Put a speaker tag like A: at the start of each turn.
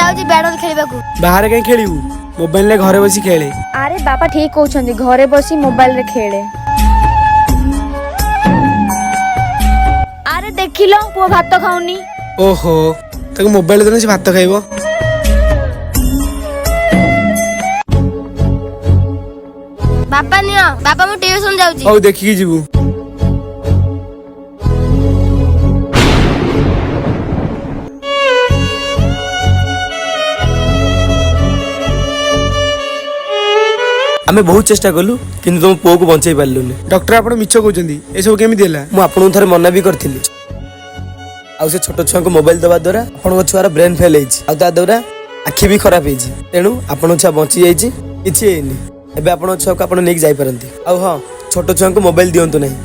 A: जाउची बैट खेलिबा को।
B: बाहर कहीं खेलू मोबाइल ले घरे बसी खेले।
C: अरे बापा ठीक कहउछंदी घरे बसी मोबाइल रे खेले। अरे देखिलो पुओ भात खाउनी।
B: ओहो ताको मोबाइल देने से भात खाइबो।
A: बापा नियो बापा मु ट्यूशन जाउची।
B: औ देखि की जीवू।
D: आमे बहुत चेष्टा कलु किंतु तुम पुओ को बंचाई पारलुनी।
B: डॉक्टर आपण मिछ कहउचंदी ए सब केमि देला।
D: मु आपन थरे मना भी करथिली। आ से छोट छुआ को मोबाइल दबा द्वारा आपन छुआर ब्रेन फेल हेछि आ ता द्वारा आखि भी खराब हेछि। तेनु आपन छुआ बंची जाइछि किछि हेनि। एबे आपन छुआ को आपन नेक जाई परंती। आ हां छोट छुआ को मोबाइल दियंतु नहीं।